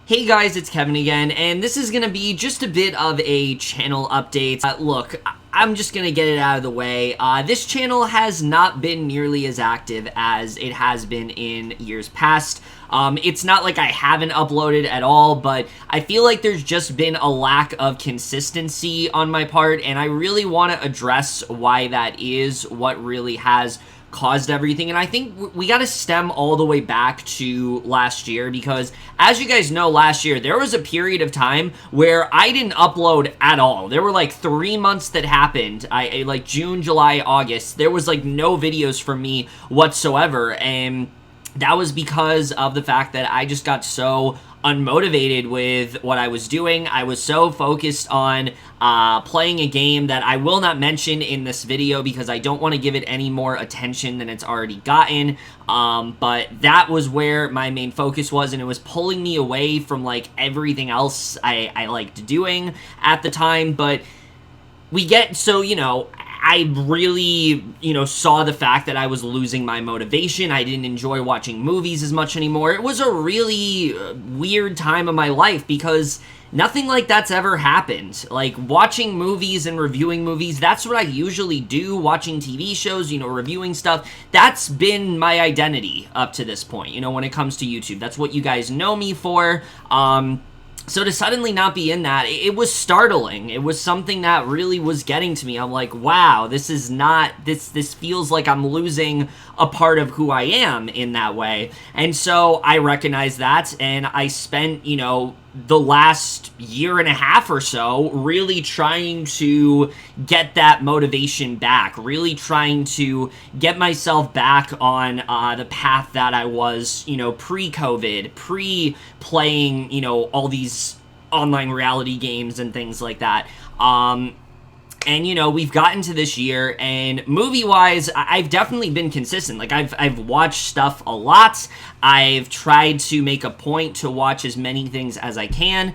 Hey guys, it's Kevin again, and this is gonna be just a bit of a channel update. Look, I'm just gonna get it out of the way. This channel has not been nearly as active as it has been in years past. It's not like I haven't uploaded at all, but I feel like there's just been a lack of consistency on my part, and I really want to address why that is, what really has caused everything. And I think we got to stem all the way back to last year, because as you guys know, last year there was a period of time where I didn't upload at all. There were like 3 months that happened. I like June, July, August, there was like no videos from me whatsoever, and that was because of the fact that I just got so unmotivated with what I was doing. I was so focused on playing a game that I will not mention in this video because I don't want to give it any more attention than it's already gotten. But that was where my main focus was, and it was pulling me away from like everything else I liked doing at the time. But I really, saw the fact that I was losing my motivation. I didn't enjoy watching movies as much anymore. It was a really weird time of my life because nothing like that's ever happened. Like, watching movies and reviewing movies, that's what I usually do. Watching TV shows, reviewing stuff, that's been my identity up to this point, when it comes to YouTube. That's what you guys know me for. So to suddenly not be in that, it was startling. It was something that really was getting to me. I'm like, wow, this feels like I'm losing a part of who I am in that way. And so I recognized that, and I spent, the last year and a half or so really trying to get that motivation back, really trying to get myself back on the path that I was, pre-COVID, pre-playing, all these online reality games and things like that. And, we've gotten to this year, and movie-wise, I've definitely been consistent. Like, I've watched stuff a lot. I've tried to make a point to watch as many things as I can.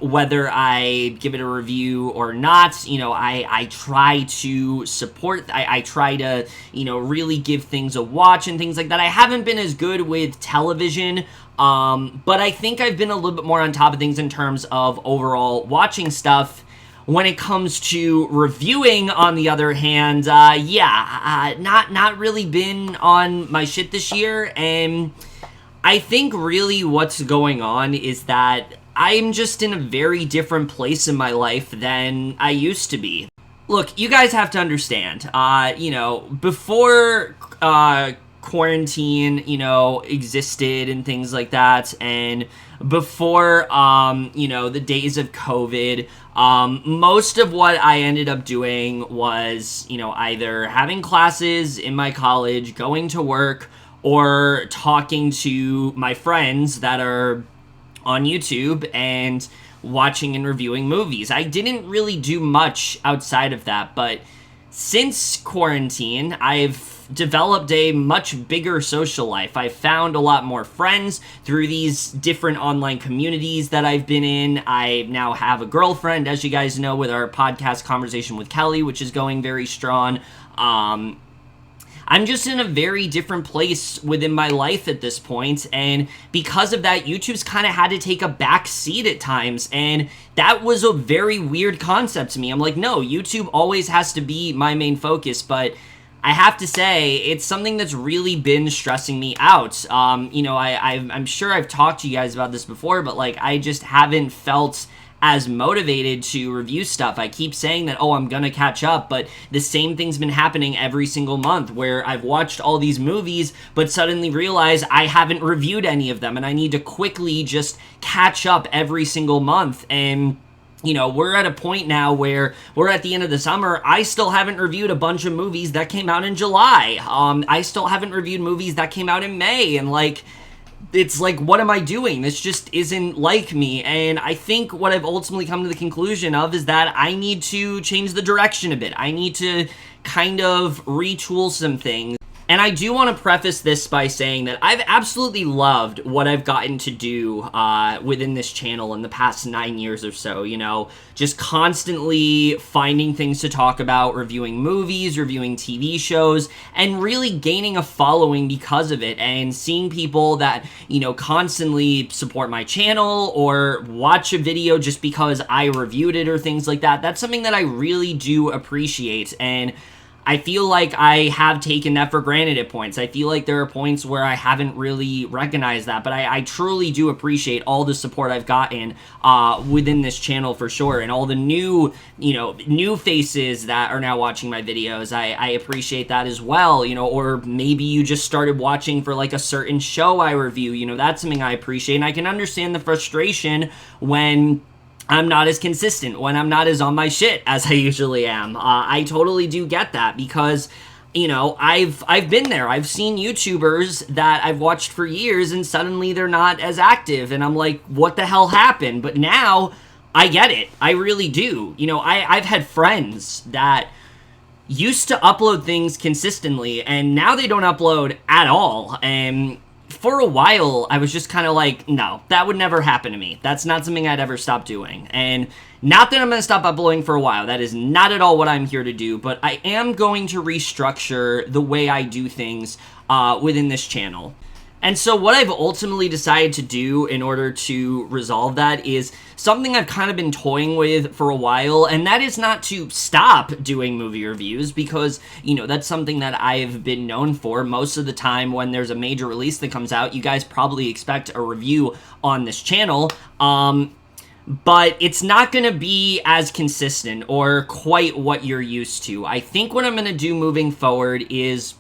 Whether I give it a review or not, I try to support, I try to, really give things a watch and things like that. I haven't been as good with television, but I think I've been a little bit more on top of things in terms of overall watching stuff. When it comes to reviewing, on the other hand, not really been on my shit this year, and I think really what's going on is that I'm just in a very different place in my life than I used to be. Look, you guys have to understand, before quarantine, existed and things like that, and before, the days of COVID, most of what I ended up doing was, either having classes in my college, going to work, or talking to my friends that are on YouTube and watching and reviewing movies. I didn't really do much outside of that, but since quarantine, I've developed a much bigger social life. I've found a lot more friends through these different online communities that I've been in. I now have a girlfriend, as you guys know, with our podcast Conversation with Kelly, which is going very strong. I'm just in a very different place within my life at this point, and because of that, YouTube's kind of had to take a back seat at times, and that was a very weird concept to me. I'm like, no, YouTube always has to be my main focus, but I have to say, it's something that's really been stressing me out. I'm sure I've talked to you guys about this before, but like, I just haven't felt as motivated to review stuff. I keep saying that, I'm gonna catch up, but the same thing's been happening every single month, where I've watched all these movies, but suddenly realize I haven't reviewed any of them, and I need to quickly just catch up every single month. And we're at a point now where we're at the end of the summer. I still haven't reviewed a bunch of movies that came out in July. I still haven't reviewed movies that came out in May, and it's like, what am I doing? This just isn't like me. And I think what I've ultimately come to the conclusion of is that I need to change the direction a bit. I need to kind of retool some things. And I do want to preface this by saying that I've absolutely loved what I've gotten to do within this channel in the past 9 years or so, you know, just constantly finding things to talk about, reviewing movies, reviewing TV shows, and really gaining a following because of it, and seeing people that, you know, constantly support my channel or watch a video just because I reviewed it or things like that. That's something that I really do appreciate, and I feel like I have taken that for granted at points. I feel like there are points where I haven't really recognized that, but I truly do appreciate all the support I've gotten within this channel for sure, and all the new faces that are now watching my videos. I appreciate that as well, you know, or maybe you just started watching for like a certain show I review, you know, that's something I appreciate, and I can understand the frustration when I'm not as consistent, when I'm not as on my shit as I usually am. I totally do get that because, you know, I've been there. I've seen YouTubers that I've watched for years and suddenly they're not as active, and I'm like, what the hell happened? But now I get it. I really do. You know, I've had friends that used to upload things consistently and now they don't upload at all, and for a while, I was just kind of like, no, that would never happen to me. That's not something I'd ever stop doing. And not that I'm going to stop uploading for a while. That is not at all what I'm here to do. But I am going to restructure the way I do things within this channel. And so what I've ultimately decided to do in order to resolve that is something I've kind of been toying with for a while, and that is not to stop doing movie reviews because, you know, that's something that I've been known for. Most of the time when there's a major release that comes out, you guys probably expect a review on this channel, but it's not going to be as consistent or quite what you're used to. I think what I'm going to do moving forward is,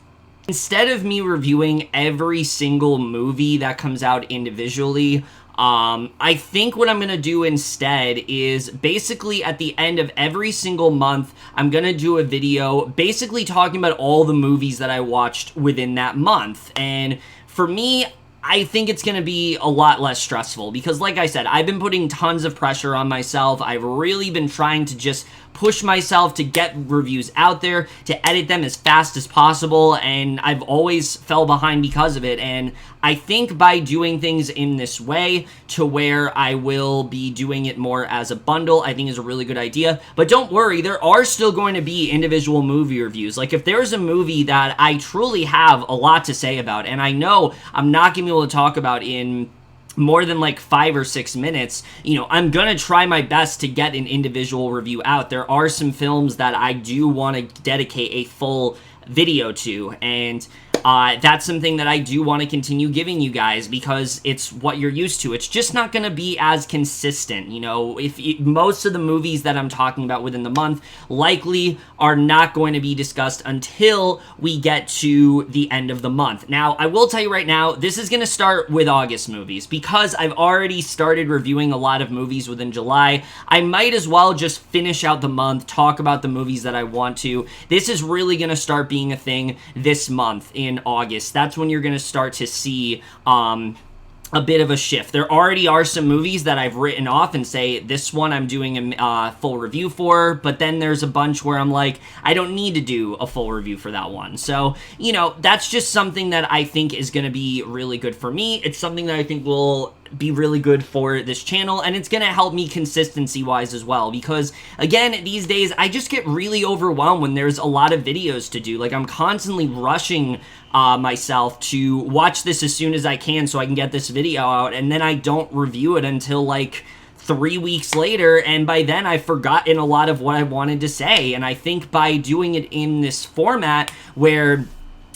instead of me reviewing every single movie that comes out individually, I think what I'm going to do instead is basically at the end of every single month, I'm going to do a video basically talking about all the movies that I watched within that month. And for me, I think it's going to be a lot less stressful because, like I said, I've been putting tons of pressure on myself. I've really been trying to just push myself to get reviews out there, to edit them as fast as possible, and I've always fell behind because of it. And I think by doing things in this way to where I will be doing it more as a bundle, I think is a really good idea. But don't worry, there are still going to be individual movie reviews. Like if there's a movie that I truly have a lot to say about, and I know I'm not going to be able to talk about in more than like 5 or 6 minutes, you know, I'm gonna try my best to get an individual review out. There are some films that I do want to dedicate a full video to, and that's something that I do want to continue giving you guys because it's what you're used to. It's just not going to be as consistent. You know, most of the movies that I'm talking about within the month likely are not going to be discussed until we get to the end of the month. Now, I will tell you right now, this is going to start with August movies because I've already started reviewing a lot of movies within July. I might as well just finish out the month, talk about the movies that I want to. This is really going to start being a thing this month in August. That's when you're going to start to see a bit of a shift. There already are some movies that I've written off and say, this one I'm doing a full review for, but then there's a bunch where I'm like, I don't need to do a full review for that one. So, you know, that's just something that I think is going to be really good for me. It's something that I think will be really good for this channel, and it's gonna help me consistency wise as well, because again, these days I just get really overwhelmed when there's a lot of videos to do. Like, I'm constantly rushing myself to watch this as soon as I can so I can get this video out, and then I don't review it until like 3 weeks later, and by then I've forgotten a lot of what I wanted to say. And I think by doing it in this format where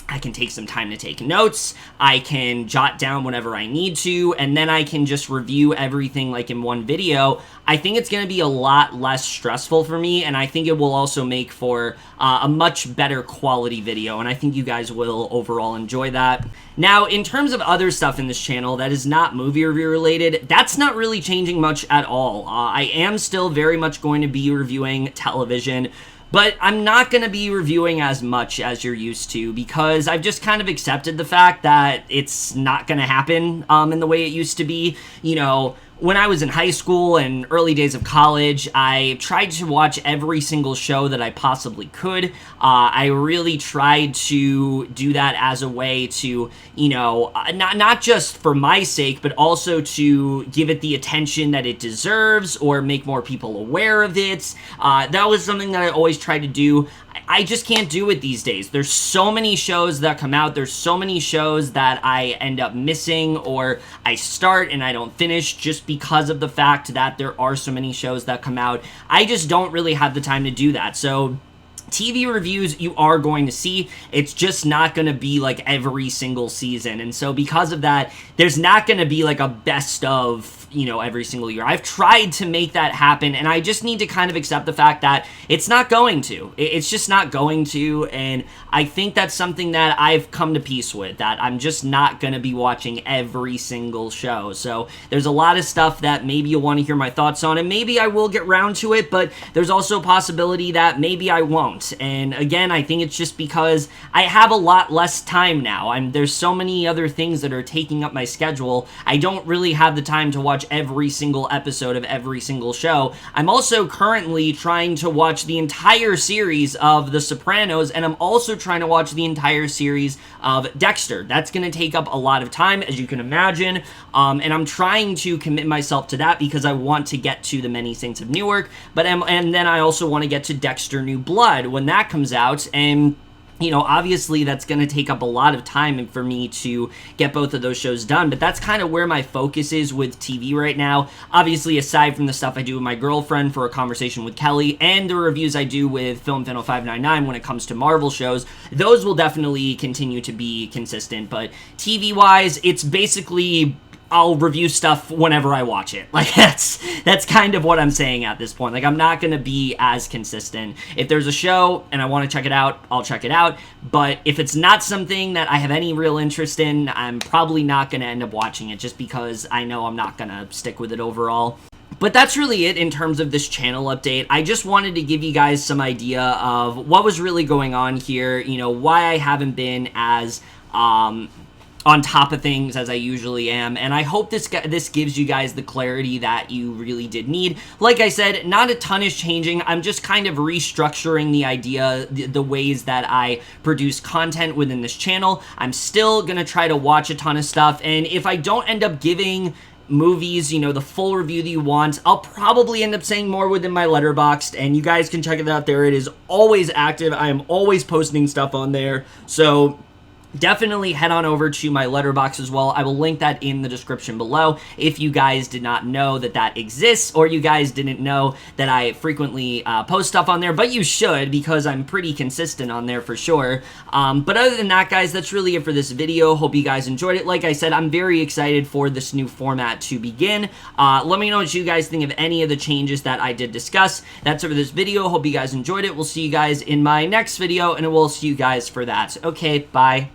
I can take some time to take notes, I can jot down whatever I need to, and then I can just review everything like in one video, I think it's going to be a lot less stressful for me, and I think it will also make for a much better quality video, and I think you guys will overall enjoy that. Now, in terms of other stuff in this channel that is not movie review related, that's not really changing much at all. I am still very much going to be reviewing television, but I'm not going to be reviewing as much as you're used to because I've just kind of accepted the fact that it's not going to happen in the way it used to be. You know, when I was in high school and early days of college, I tried to watch every single show that I possibly could. I really tried to do that as a way to, not just for my sake, but also to give it the attention that it deserves or make more people aware of it. That was something that I always tried to do. I just can't do it these days. There's so many shows that come out. There's so many shows that I end up missing, or I start and I don't finish just because of the fact that there are so many shows that come out. I just don't really have the time to do that. So TV reviews you are going to see. It's just not going to be like every single season. And so because of that, there's not going to be like a best of, every single year. I've tried to make that happen, and I just need to kind of accept the fact that it's not going to. It's just not going to, and I think that's something that I've come to peace with, that I'm just not going to be watching every single show. So there's a lot of stuff that maybe you'll want to hear my thoughts on, and maybe I will get round to it, but there's also a possibility that maybe I won't. And again, I think it's just because I have a lot less time now. There's so many other things that are taking up my schedule. I don't really have the time to watch every single episode of every single show. I'm also currently trying to watch the entire series of The Sopranos, and I'm also trying to watch the entire series of Dexter. That's going to take up a lot of time, as you can imagine, and I'm trying to commit myself to that because I want to get to The Many Saints of Newark, and then I also want to get to Dexter New Blood when that comes out, and obviously that's going to take up a lot of time for me to get both of those shows done, but that's kind of where my focus is with TV right now. Obviously, aside from the stuff I do with my girlfriend for A Conversation with Kelly and the reviews I do with Film Fennel 599 when it comes to Marvel shows, those will definitely continue to be consistent, but TV-wise, it's basically I'll review stuff whenever I watch it. Like, that's kind of what I'm saying at this point. Like, I'm not going to be as consistent. If there's a show and I want to check it out, I'll check it out. But if it's not something that I have any real interest in, I'm probably not going to end up watching it just because I know I'm not going to stick with it overall. But that's really it in terms of this channel update. I just wanted to give you guys some idea of what was really going on here, why I haven't been as on top of things as I usually am, and I hope this gives you guys the clarity that you really did need. Like I said, not a ton is changing. I'm just kind of restructuring the idea, the ways that I produce content within this channel. I'm still gonna try to watch a ton of stuff, and if I don't end up giving movies, the full review that you want, I'll probably end up saying more within my Letterboxd, and you guys can check it out there. It is always active. I am always posting stuff on there, so definitely head on over to my Letterboxd as well. I will link that in the description below if you guys did not know that exists, or you guys didn't know that I frequently post stuff on there, but you should, because I'm pretty consistent on there for sure. But other than that, guys, that's really it for this video. Hope you guys enjoyed it. Like I said, I'm very excited for this new format to begin. Let me know what you guys think of any of the changes that I did discuss. That's it for this video. Hope you guys enjoyed it. We'll see you guys in my next video, and we'll see you guys for that. Okay, bye.